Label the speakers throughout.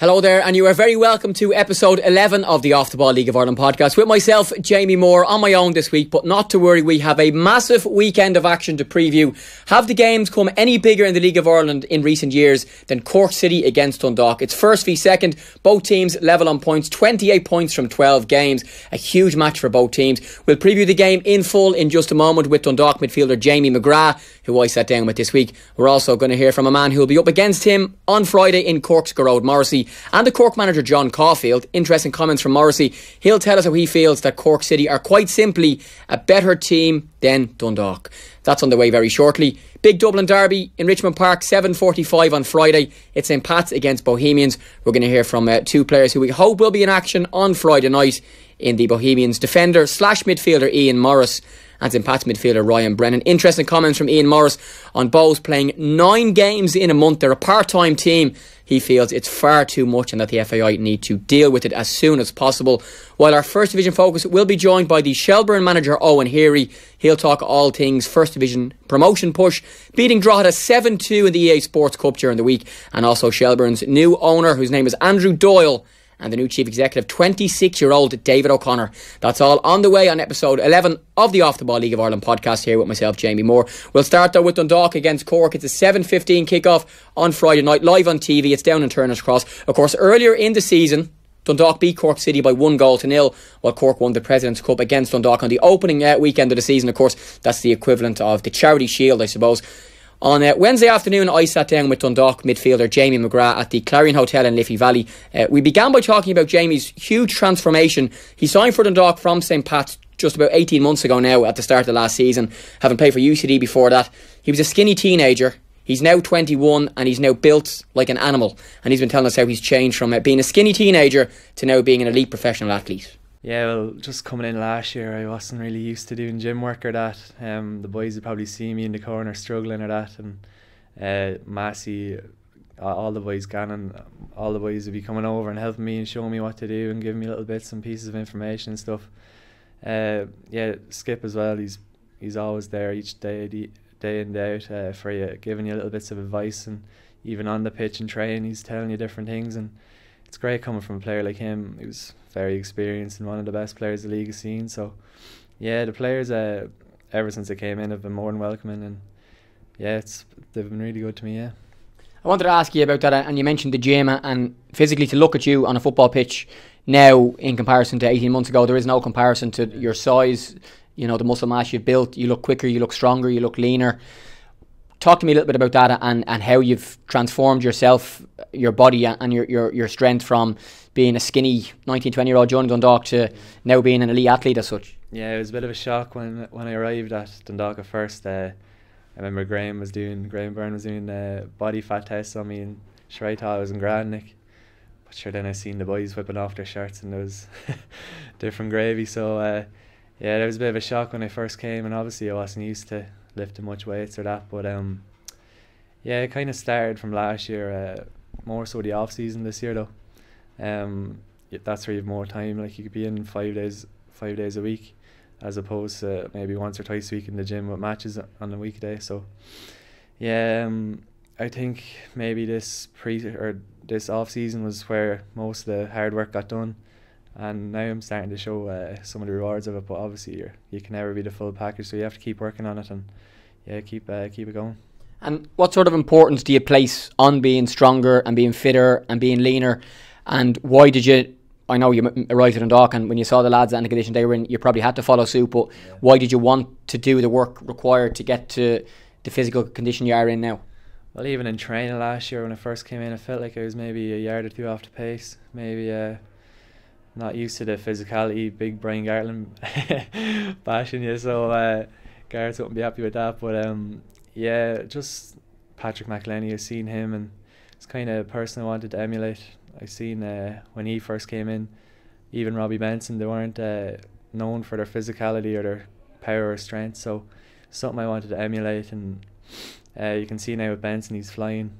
Speaker 1: Hello there, and you are very welcome to episode 11 of the Off the Ball League of Ireland podcast with myself, Jamie Moore, on my own this week. But not to worry, we have a massive weekend of action to preview. Have the games come any bigger in the League of Ireland in recent years than Cork City against Dundalk? It's first v second, both teams level on points, 28 points from 12 games. A huge match for both teams. We'll preview the game in full in just a moment with Dundalk midfielder Jamie McGrath, who I sat down with this week. We're also going to hear from a man who will be up against him on Friday in Cork's Road, Morrissey, and the Cork manager John Caulfield. Interesting comments from Morrissey. He'll tell us how he feels that Cork City are quite simply a better team than Dundalk. That's on the way very shortly. Big Dublin derby in Richmond Park, 7:45 on Friday. It's St Pat's against Bohemians. We're going to hear from two players who we hope will be in action on Friday night in the Bohemians. Defender / midfielder Ian Morris and St Pat's midfielder Ryan Brennan. Interesting comments from Ian Morris on Bohs playing 9 games in a month. They're a part-time team. He feels it's far too much and that the FAI need to deal with it as soon as possible. While our First Division focus will be joined by the Shelbourne manager Owen Heary. He'll talk all things First Division promotion push, beating Drogheda 7-2 in the EA Sports Cup during the week, and also Shelbourne's new owner, whose name is Andrew Doyle, and the new chief executive, 26-year-old David O'Connor. That's all on the way on episode 11 of the Off the Ball League of Ireland podcast here with myself, Jamie Moore. We'll start though with Dundalk against Cork. It's a 7:15 kickoff on Friday night, live on TV. It's down in Turner's Cross. Of course, earlier in the season, Dundalk beat Cork City by 1-0, while Cork won the President's Cup against Dundalk on the opening weekend of the season. Of course, that's the equivalent of the Charity Shield, I suppose. On Wednesday afternoon, I sat down with Dundalk midfielder Jamie McGrath at the Clarion Hotel in Liffey Valley. We began by talking about Jamie's huge transformation. He signed for Dundalk from St Pat's just about 18 months ago now, at the start of the last season, having played for UCD before that. He was a skinny teenager. He's now 21 and he's now built like an animal. And he's been telling us how he's changed from being a skinny teenager to now being an elite professional athlete.
Speaker 2: Yeah, well, just coming in last year, I wasn't really used to doing gym work or that. The boys would probably see me in the corner struggling or that, and Massey, all the boys, Gannon, all the boys would be coming over and helping me and showing me what to do and giving me little bits and pieces of information and stuff. Yeah, Skip as well. He's always there each day in, day out for you, giving you little bits of advice, and even on the pitch and training, he's telling you different things. And it's great coming from a player like him. He was very experienced and one of the best players the league has seen. So yeah, the players ever since they came in have been more than welcoming, and yeah, they've been really good to me. Yeah,
Speaker 1: I wanted to ask you about that, and you mentioned the gym, and physically to look at you on a football pitch now in comparison to 18 months ago, there is no comparison to your size, the muscle mass you've built. You look quicker, you look stronger, you look leaner. Talk to me a little bit about that and how you've transformed yourself, your body and your strength from being a skinny 19, 20-year-old joining Dundalk to now being an elite athlete as such.
Speaker 2: Yeah, it was a bit of a shock when I arrived at Dundalk at first. I remember Graham Byrne was doing body fat tests on me, and sure I thought I was in grand, Nick. But sure, then I seen the boys whipping off their shirts and there was different gravy. So yeah, there was a bit of a shock when I first came, and obviously I wasn't used to lifting much weights or that, but yeah, it kind of started from last year, more so the off season this year though. That's where you have more time. Like, you could be in 5 days a week, as opposed to maybe once or twice a week in the gym with matches on a weekday. So yeah, I think maybe this off season was where most of the hard work got done, and now I'm starting to show some of the rewards of it. But obviously you can never be the full package, so you have to keep working on it and yeah, keep it going.
Speaker 1: And what sort of importance do you place on being stronger and being fitter and being leaner? And why did you, I know you arrived at Dundalk, and when you saw the lads and the condition they were in, you probably had to follow suit, but why did you want to do the work required to get to the physical condition you are in now?
Speaker 2: Well, even in training last year when I first came in, I felt like I was maybe a yard or two off the pace, maybe not used to the physicality, big Brian Gartland bashing you, so Gareth wouldn't be happy with that. But yeah, just Patrick McElhenney, I've seen him, and it's kind of a person I wanted to emulate. I seen when he first came in, even Robbie Benson, they weren't known for their physicality or their power or strength, so something I wanted to emulate. And you can see now with Benson, he's flying,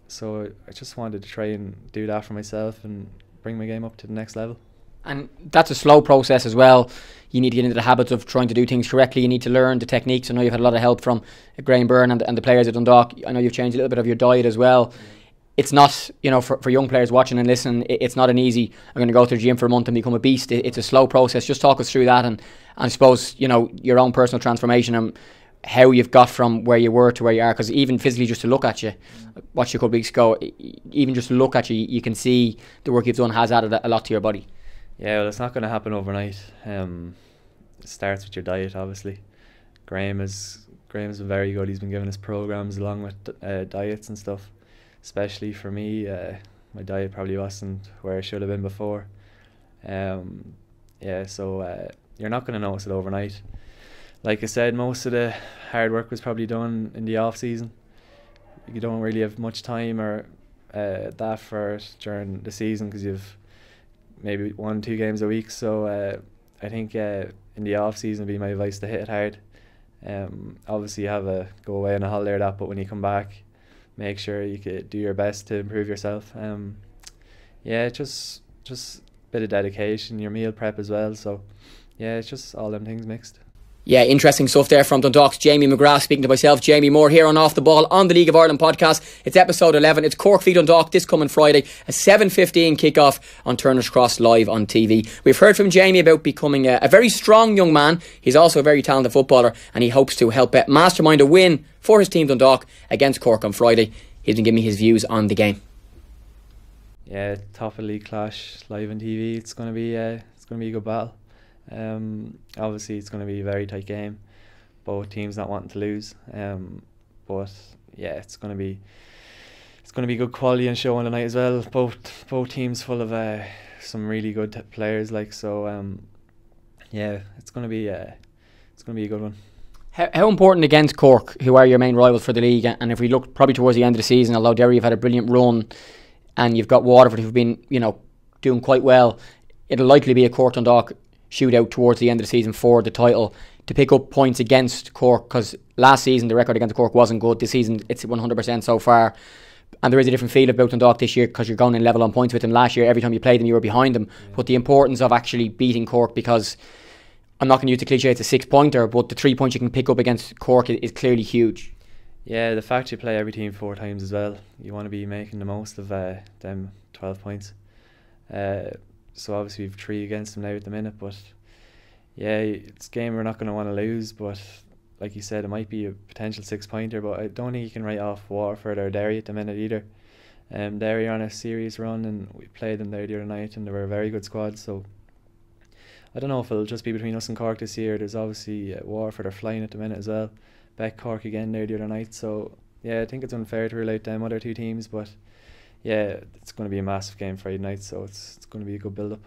Speaker 2: so I just wanted to try and do that for myself and bring my game up to the next level.
Speaker 1: And that's a slow process as well. You need to get into the habits of trying to do things correctly. You need to learn the techniques. I know you've had a lot of help from Graham Byrne and the players at Dundalk. I know you've changed a little bit of your diet as well. it's not, for young players watching and listening, it's not an easy, I'm going to go to the gym for a month and become a beast. It's a slow process. Just talk us through that, and I suppose, your own personal transformation and how you've got from where you were to where you are. Because even physically, just to look at you, watched you a couple of weeks ago, even just to look at you, you can see the work you've done has added a lot to your body.
Speaker 2: Yeah, well, it's not going to happen overnight. It starts with your diet, obviously. Graham's been very good. He's been giving us programs along with diets and stuff. Especially for me, my diet probably wasn't where it should have been before. So you're not going to notice it overnight. Like I said, most of the hard work was probably done in the off season. You don't really have much time or that for it during the season, because you've maybe 1-2 games a week. So I think in the off season would be my advice to hit it hard. Obviously you have a go away on a holiday or that, but when you come back, make sure you could do your best to improve yourself. Just a bit of dedication, your meal prep as well. So yeah, it's just all them things mixed.
Speaker 1: Yeah, interesting stuff there from Dundalk's Jamie McGrath, speaking to myself, Jamie Moore, here on Off the Ball on the League of Ireland podcast. It's episode 11. It's Cork v Dundalk this coming Friday, a 7:15 kickoff on Turner's Cross live on TV. We've heard from Jamie about becoming a very strong young man. He's also a very talented footballer, and he hopes to help mastermind a win for his team Dundalk against Cork on Friday. He's been giving me his views on the game.
Speaker 2: Yeah, top of league clash live on TV. It's going to be a good battle. Obviously it's going to be a very tight game, both teams not wanting to lose, but yeah, it's going to be good quality and show on the night as well. Both teams full of some really good players, like, so it's going to be a good one.
Speaker 1: How important against Cork, who are your main rivals for the league, and if we look probably towards the end of the season, although Derry have had a brilliant run and you've got Waterford who've been doing quite well, it'll likely be a Cork Dundalk shootout towards the end of the season for the title, to pick up points against Cork, because last season the record against Cork wasn't good. This season it's 100% so far, and there is a different feel about Dundalk this year because you're going in level on points with them. Last year every time you played them you were behind them. But the importance of actually beating Cork, because I'm not going to use the cliche it's a 6-pointer, but the 3 points you can pick up against Cork is clearly huge.
Speaker 2: Yeah, the fact you play every team 4 times as well, you want to be making the most of them 12 points. So obviously we've 3 against them now at the minute, but yeah, it's a game we're not going to want to lose. But like you said, it might be a potential 6-pointer, but I don't think you can write off Waterford or Derry at the minute either. Derry are on a serious run, and we played them there the other night and they were a very good squad. So I don't know if it'll just be between us and Cork this year. There's obviously Waterford are flying at the minute as well. Back Cork again there the other night. So yeah, I think it's unfair to rule out them other 2 teams, but yeah, it's going to be a massive game Friday night, so it's going to be a good build-up.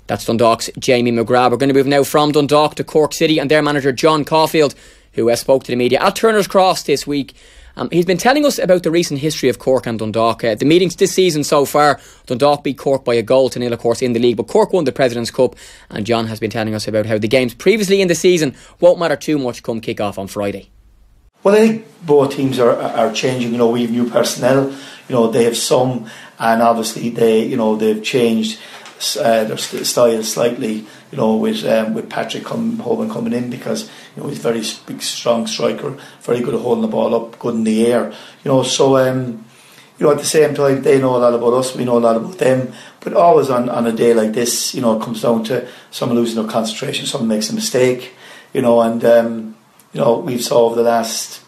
Speaker 1: That's Dundalk's Jamie McGrath. We're going to move now from Dundalk to Cork City and their manager John Caulfield, who spoke to the media at Turner's Cross this week. He's been telling us about the recent history of Cork and Dundalk. The meetings this season so far, Dundalk beat Cork by a goal to nil, of course, in the league, but Cork won the President's Cup, and John has been telling us about how the games previously in the season won't matter too much come kick-off on Friday.
Speaker 3: Well, I think both teams are changing. We have new personnel. They have some, and obviously they've changed their style slightly. With Patrick Hoban coming in, because he's a very big, strong striker, very good at holding the ball up, good in the air. So at the same time they know a lot about us, we know a lot about them. But always on a day like this, it comes down to someone losing their concentration, someone makes a mistake. We've saw over the last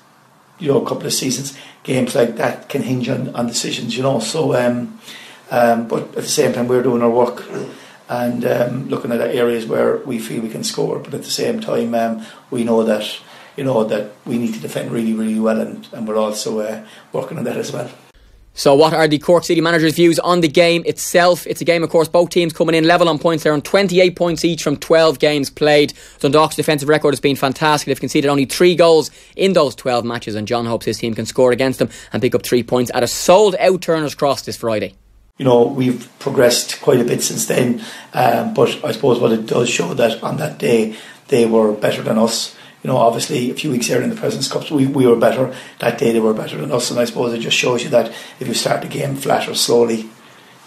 Speaker 3: couple of seasons, games like that can hinge on decisions. So but at the same time we're doing our work and looking at areas where we feel we can score, but at the same time we know that that we need to defend really, really well, and we're also working on that as well.
Speaker 1: So what are the Cork City manager's views on the game itself? It's a game, of course, both teams coming in level on points. They're on 28 points each from 12 games played. Dundalk's defensive record has been fantastic. They've conceded only 3 goals in those 12 matches, and John hopes his team can score against them and pick up 3 points at a sold-out Turner's Cross this Friday.
Speaker 3: We've progressed quite a bit since then, but I suppose what it does show that on that day they were better than us. Obviously a few weeks earlier in the President's Cup we were better. That day they were better than us, and I suppose it just shows you that if you start the game flat or slowly,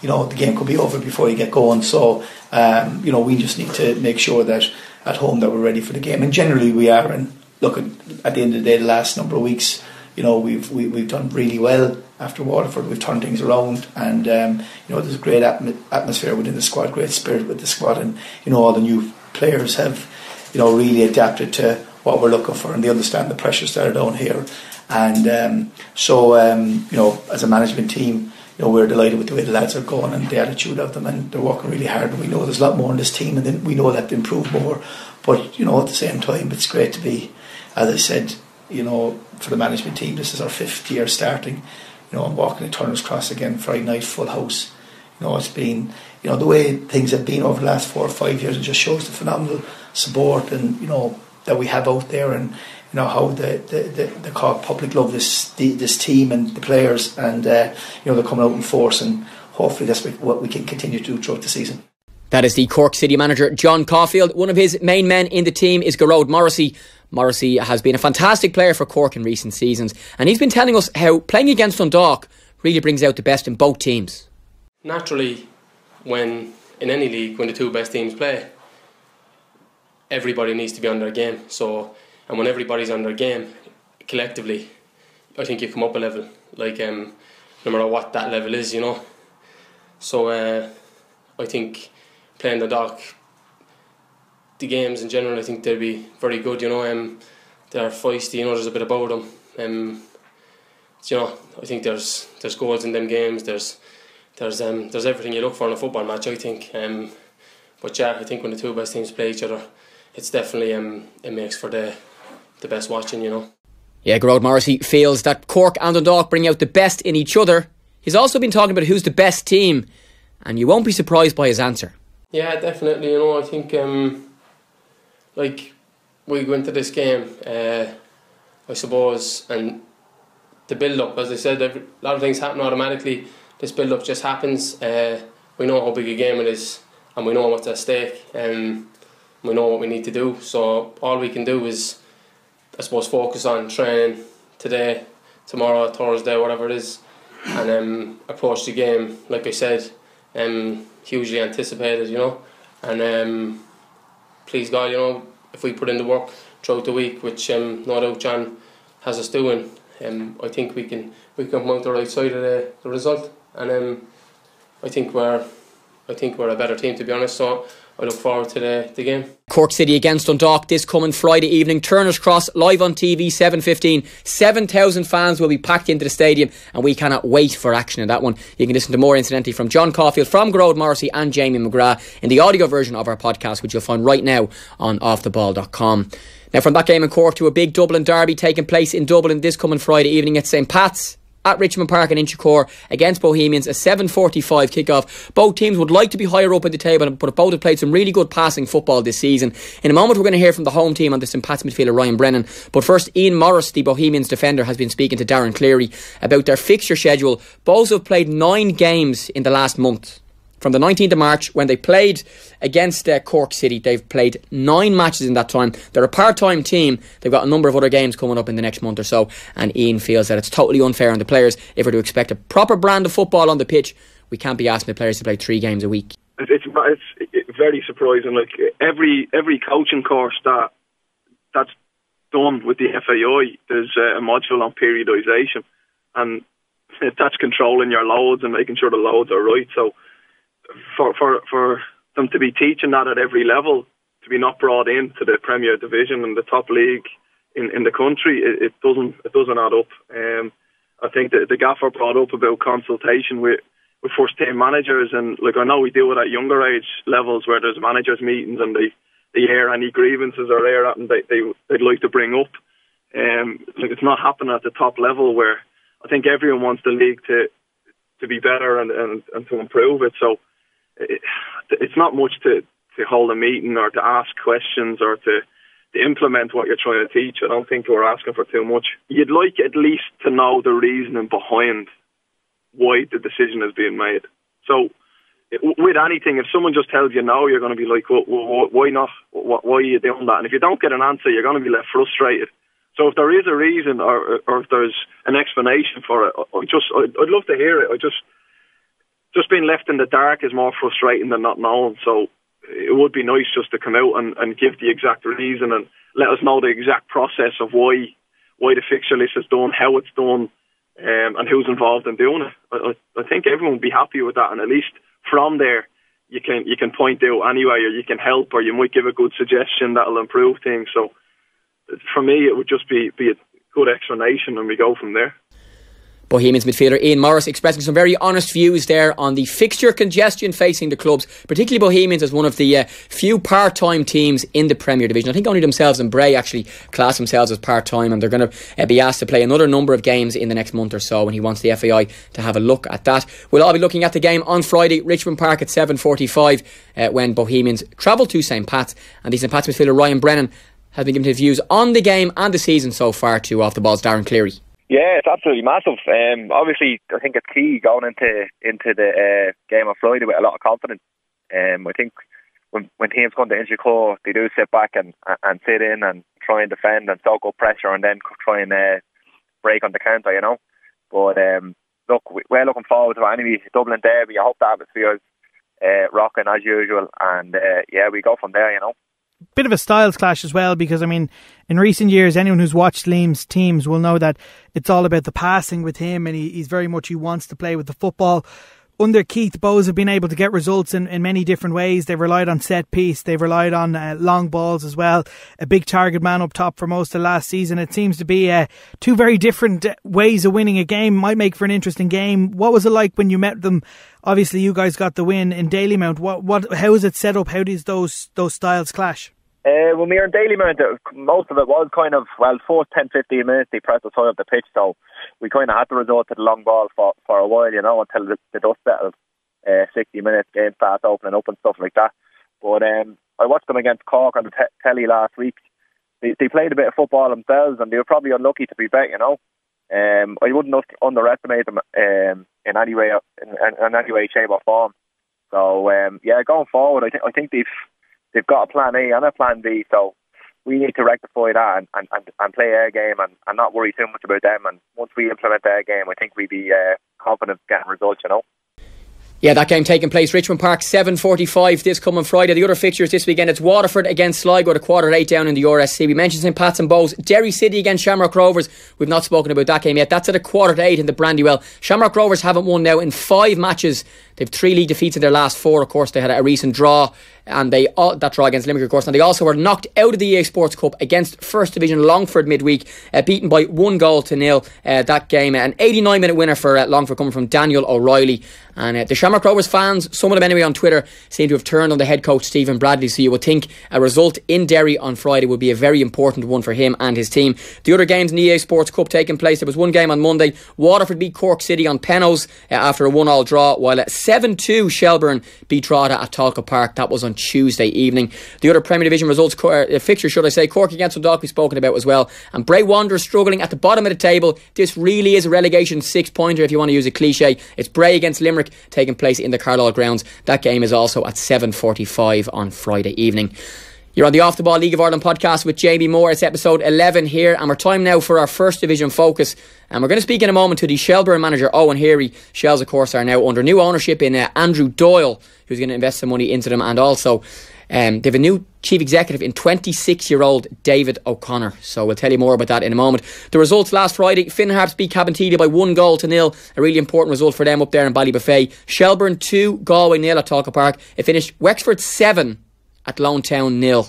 Speaker 3: the game could be over before you get going. So we just need to make sure that at home that we're ready for the game, and generally we are. And look, at the end of the day, the last number of weeks, we've done really well after Waterford. We've turned things around, and there's a great atmosphere within the squad, great spirit with the squad, and all the new players have really adapted to what we're looking for, and they understand the pressures that are down here. And so as a management team, we're delighted with the way the lads are going and the attitude of them, and they're working really hard. And we know there's a lot more in this team, and then we know that to improve more. But at the same time, it's great to be, as I said, for the management team, this is our 5th year starting. I'm walking at Turner's Cross again Friday night, full house. It's been, the way things have been over the last 4 or 5 years, it just shows the phenomenal support and that we have out there, and how the Cork public love this team and the players, and they're coming out in force, and hopefully that's what we can continue to do throughout the season.
Speaker 1: That is the Cork City manager, John Caulfield. One of his main men in the team is Gearóid Morrissey. Morrissey has been a fantastic player for Cork in recent seasons, and he's been telling us how playing against Dundalk really brings out the best in both teams.
Speaker 4: Naturally, in any league, when the two best teams play, everybody needs to be on their game. And when everybody's on their game, collectively, I think you come up a level, no matter what that level is, So I think playing the Dundalk, the games in general, I think they'll be very good, they're feisty, there's a bit about them. I think there's goals in them games, there's everything you look for in a football match, I think. But yeah, I think when the two best teams play each other, it's definitely it makes for the best watching,
Speaker 1: Yeah, Gearóid Morrissey feels that Cork and Dundalk bring out the best in each other. He's also been talking about who's the best team, and you won't be surprised by his answer.
Speaker 4: Yeah, definitely. I think we go into this game, I suppose, and the build-up, as I said, a lot of things happen automatically. This build-up just happens. We know how big a game it is, and we know what's at stake, and we know what we need to do. So all we can do is, I suppose, focus on training today, tomorrow, Thursday, whatever it is, and approach the game, like I said, hugely anticipated, and please God, if we put in the work throughout the week, which no doubt John has us doing, I think we can come out the right side of the result, and I think we're a better team, to be honest. So I look forward to the game.
Speaker 1: Cork City against Dundalk this coming Friday evening. Turner's Cross, live on TV, 7:15. 7,000 fans will be packed into the stadium, and we cannot wait for action in that one. You can listen to more, incidentally, from John Caulfield, from Gearóid Morrissey and Jamie McGrath in the audio version of our podcast, which you'll find right now on offtheball.com. Now, from that game in Cork to a big Dublin derby taking place in Dublin this coming Friday evening at St. Pat's at Richmond Park in Inchicore against Bohemians, a 7:45 kickoff. Both teams would like to be higher up in the table, but both have played some really good passing football this season. In a moment we're going to hear from the home team on the St. Pat's midfielder Ryan Brennan, but first Ian Morris, the Bohemians defender, has been speaking to Darren Cleary about their fixture schedule. Both have played 9 games in the last month. From the 19th of March, when they played against Cork City, they've played 9 matches in that time. They're a part-time team. They've got a number of other games coming up in the next month or so, and Ian feels that it's totally unfair on the players. If we're to expect a proper brand of football on the pitch, we can't be asking the players to play 3 games a week.
Speaker 5: It's very surprising. Like every coaching course that's done with the FAI, there's a module on periodisation, and that's controlling your loads and making sure the loads are right. So for them to be teaching that at every level, to be not brought into the Premier Division and the top league in the country, it doesn't add up. I think that the gaffer brought up about consultation with first team managers, and I know we do it at younger age levels where there's managers meetings and they air any grievances or air that and they'd like to bring up. It's not happening at the top level, where I think everyone wants the league to be better and to improve it. So it's not much to hold a meeting or to ask questions or to implement what you're trying to teach. I don't think we're asking for too much. You'd like at least to know the reasoning behind why the decision is being made. So with anything, if someone just tells you no, you're going to be like, well, why not? Why are you doing that? And if you don't get an answer, you're going to be left frustrated. So if there is a reason or if there's an explanation for it, I'd love to hear it. Just being left in the dark is more frustrating than not knowing. So it would be nice just to come out and give the exact reason and let us know the exact process of why why the fixture list is done, how it's done, and who's involved in doing it. I think everyone will be happy with that, and at least from there you can point out anyway, or you can help, or you might give a good suggestion that'll improve things. So for me, it would just be a good explanation, and we go from there.
Speaker 1: Bohemians midfielder Ian Morris expressing some very honest views there on the fixture congestion facing the clubs, particularly Bohemians as one of the few part-time teams in the Premier Division. I think only themselves and Bray actually class themselves as part-time, and they're going to be asked to play another number of games in the next month or so, and he wants the FAI to have a look at that. We'll all be looking at the game on Friday, Richmond Park at 7:45 when Bohemians travel to St. Pat's, and the St. Pat's midfielder Ryan Brennan has been given his views on the game and the season so far to Off the Ball's Darren Cleary.
Speaker 6: Yeah, it's absolutely massive. Obviously, I think it's key going into the game on Friday with a lot of confidence. I think when teams come to Inchicore, they do sit back and sit in and try and defend and soak up pressure, and then try and break on the counter, you know. But look, we're looking forward to it anyway. Dublin derby. I hope the atmosphere is rocking as usual, and we go from there, you know.
Speaker 7: Bit of a styles clash as well, because I mean, in recent years, anyone who's watched Liam's teams will know that it's all about the passing with him, and he's very much, he wants to play with the football. Under Keith, Bows have been able to get results in many different ways. They've relied on set piece, they've relied on long balls as well. A big target man up top for most of last season. It seems to be two very different ways of winning a game. Might make for an interesting game. What was it like when you met them? Obviously, you guys got the win in Dalymount. How is it set up? How does those styles clash?
Speaker 6: When we were in Dalymount, most of it was kind of, first 10-15 minutes they pressed us high up the pitch, so we kind of had to resort to the long ball for a while, you know, until the dust settled. 60 minutes, game starts opening up and stuff like that. But I watched them against Cork on the telly last week. They played a bit of football themselves, and they were probably unlucky to be beat, you know. I wouldn't underestimate them in any way, shape or form. So going forward, I think they've got a plan A and a plan B, so we need to rectify that and play our game and not worry too much about them. And once we implement their game, I think we'd be confident getting results, you know.
Speaker 1: Yeah, that game taking place, Richmond Park, 7:45 this coming Friday. The other fixtures this weekend, it's Waterford against Sligo at 8:15 down in the RSC. We mentioned St. Pat's and Bows. Derry City against Shamrock Rovers. We've not spoken about that game yet. That's at 8:15 in the Brandywell. Shamrock Rovers haven't won now in 5 matches. They've 3 league defeats in their last 4. Of course, they had a recent draw, and that draw against Limerick, of course, and they also were knocked out of the EA Sports Cup against First Division Longford midweek, beaten by 1-0. That game, an 89-minute winner for Longford, coming from Daniel O'Reilly. And the Shamrock Rovers fans, some of them anyway on Twitter, seem to have turned on the head coach Stephen Bradley, so you would think a result in Derry on Friday would be a very important one for him and his team. The other games in the EA Sports Cup taking place, there was one game on Monday. Waterford beat Cork City on penalties after a 1-1 draw, while 7-2 Shelbourne beat Drogheda at Talca Park. That was on Tuesday evening. The other Premier Division results, fixture should I say, Cork against Dundalk we've spoken about as well, and Bray Wanderers struggling at the bottom of the table. This really is a relegation 6-pointer if you want to use a cliche. It's Bray against Limerick taking place in the Carlisle grounds. That game is also at 7:45 on Friday evening. You're on the Off the Ball League of Ireland podcast with Jamie Moore. It's episode 11 here, and we're time now for our First Division focus. And we're going to speak in a moment to the Shelbourne manager, Owen Heary. Shells, of course, are now under new ownership in Andrew Doyle, who's going to invest some money into them, and also they have a new chief executive in 26-year-old David O'Connor. So we'll tell you more about that in a moment. The results last Friday, Finn Harps beat Cabinteely by 1-0. A really important result for them up there in Ballybuffet. Shelbourne 2, Galway 0 at Talca Park. It finished Wexford 7 at Lone Town 0.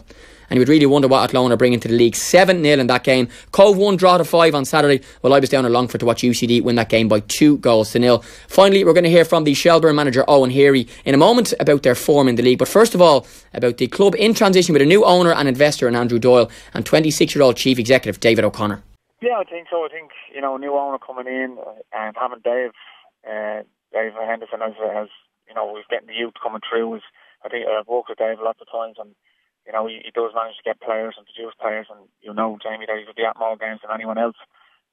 Speaker 1: And you would really wonder what Athlone are bringing to the league. 7-0 in that game. Cove 1, Drogheda 5 on Saturday. Well, I was down in Longford to watch UCD win that game by 2-0. Finally, we're going to hear from the Shelbourne manager, Owen Heary, in a moment about their form in the league. But first of all, about the club in transition with a new owner and investor in Andrew Doyle and 26-year-old chief executive David O'Connor.
Speaker 8: Yeah, I think so. I think, new owner coming in and having Dave Henderson as we've getting the youth coming through. I think I've worked with Dave lots of times, and he does manage to get players and produce players, and Jamie, that he could be at more games than anyone else.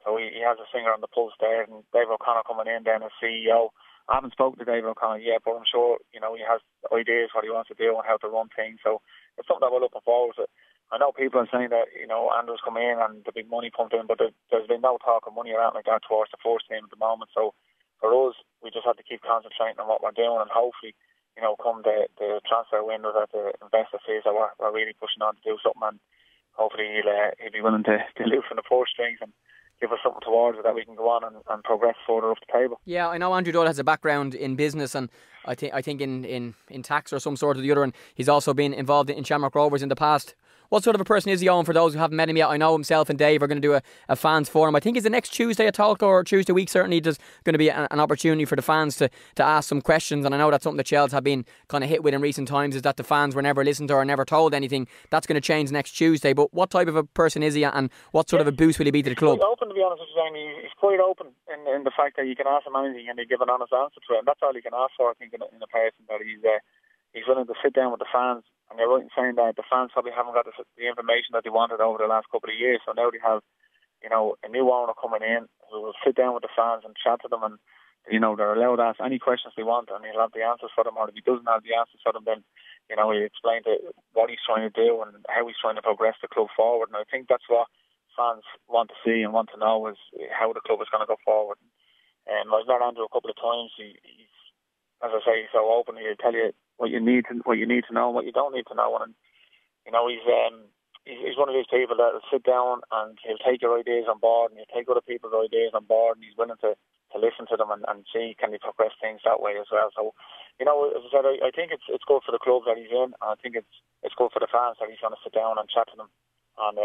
Speaker 8: So he has a finger on the pulse there. And Dave O'Connor coming in then as CEO. I haven't spoken to Dave O'Connor yet, but I'm sure he has ideas what he wants to do and how to run things. So it's something that we're looking forward to. I know people are saying that Andrew's come in and the big money pumped in, but there's been no talk of money around like that towards the first team at the moment. So for us, we just have to keep concentrating on what we're doing, and hopefully come the transfer window that the investor sees that we're really pushing on to do something, and hopefully he'll be willing to loosen the purse strings and give us something towards it that we can go on and progress further up the table.
Speaker 1: Yeah, I know Andrew Doyle has a background in business, and I think in tax or some sort or the other, and he's also been involved in Shamrock Rovers in the past. What sort of a person is he, Owen, for those who haven't met him yet? I know himself and Dave are going to do a fans forum. I think it's the next Tuesday at Talk, or Tuesday week certainly. There's going to be an opportunity for the fans to ask some questions, and I know that's something that Chels have been kind of hit with in recent times, is that the fans were never listened to or never told anything. That's going to change next Tuesday, but what type of a person is he, and what sort of a boost will he be to the club?
Speaker 8: He's open, to be honest with you, Jamie. He's quite open in the fact that you can ask him anything and he'll give an honest answer to it, and that's all you can ask for, I think, in a person, that he's willing to sit down with the fans. And you're right in saying that the fans probably haven't got the information that they wanted over the last couple of years. So now they have, a new owner coming in who will sit down with the fans and chat to them, and they're allowed to ask any questions they want, and he'll have the answers for them. Or if he doesn't have the answers for them, then he'll explain what he's trying to do and how he's trying to progress the club forward. And I think that's what fans want to see and want to know, is how the club is going to go forward. And I've met Andrew a couple of times. He's, as I say, he's so open. He'll tell you what you need to know and what you don't need to know. And he's one of these people that will sit down and he'll take your ideas on board, and he'll take other people's ideas on board, and he's willing to listen to them and see can he progress things that way as well. So, as I said, I think it's good for the club that he's in, and I think it's good for the fans that he's going to sit down and chat to them, and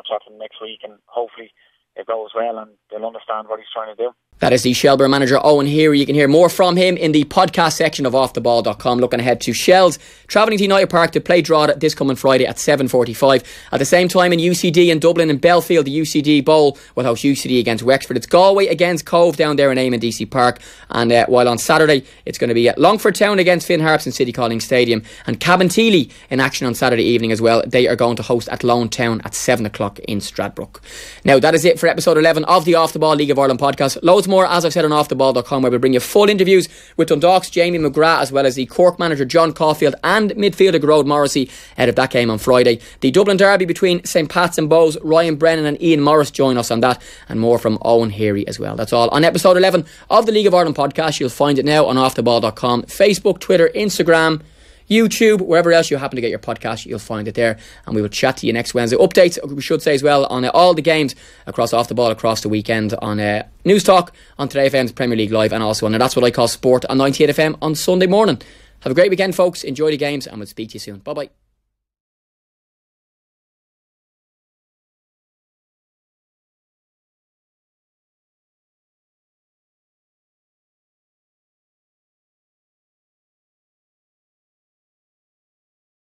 Speaker 8: chat to them next week, and hopefully it goes well and they'll understand what he's trying to do.
Speaker 1: That is the Shelbourne manager, Owen Heary. You can hear more from him in the podcast section of offtheball.com. Looking ahead to Shells travelling to United Park to play Drogheda this coming Friday at 7:45. At the same time in UCD in Dublin and Belfield, the UCD Bowl will host UCD against Wexford. It's Galway against Cove down there in Eamon DC Park. And while on Saturday it's going to be at Longford Town against Finn Harps in City Calling Stadium. And Cabinteely in action on Saturday evening as well. They are going to host at Lone Town at 7 o'clock in Stradbrook. Now that is it for episode 11 of the Off The Ball League of Ireland podcast. Loads more, as I've said, on offtheball.com, where we'll bring you full interviews with Dundalk's Jamie McGrath, as well as the Cork manager John Caulfield and midfielder Gerard Morrissey ahead of that game on Friday. The Dublin derby between St Pat's and Bows, Ryan Brennan and Ian Morris join us on that, and more from Owen Heary as well. That's all on episode 11 of the League of Ireland podcast. You'll find it now on offtheball.com, Facebook, Twitter, Instagram, YouTube, wherever else you happen to get your podcast, you'll find it there, and we will chat to you next Wednesday. Updates, we should say as well, on all the games across Off The Ball across the weekend on News Talk, on Today FM's Premier League Live, and also on That's What I Call Sport on 98FM on Sunday morning. Have a great weekend, folks. Enjoy the games, and we'll speak to you soon. Bye bye.